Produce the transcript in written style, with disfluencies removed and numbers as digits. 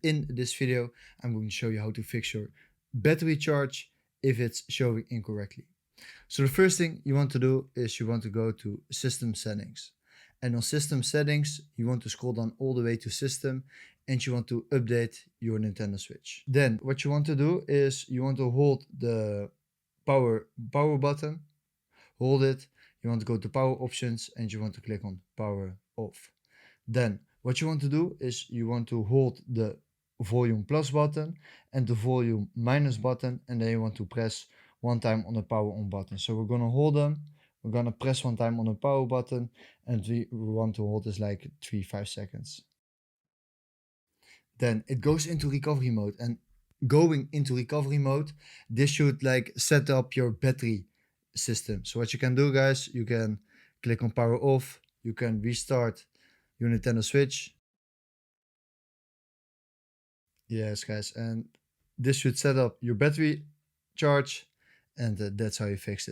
In this video, I'm going to show you how to fix your battery charge if it's showing incorrectly. So the first thing you want to do is you want to go to System Settings. And on System Settings, you want to scroll down all the way to System and you want to update your Nintendo Switch. Then what you want to do is you want to hold the power button, hold it, you want to go to Power Options and you want to click on Power Off. Then what you want to do is you want to hold the volume plus button and the volume minus button, and then you want to press one time on the power on button. So we're gonna hold them, we're gonna press one time on the power button, and we want to hold this like 3-5 seconds. Then it goes into recovery mode, and going into recovery mode, this should like set up your battery system. So what you can do, guys, you can click on power off, you can restart your Nintendo Switch. Yes, guys, and this should set up your battery charge, and that's how you fix it.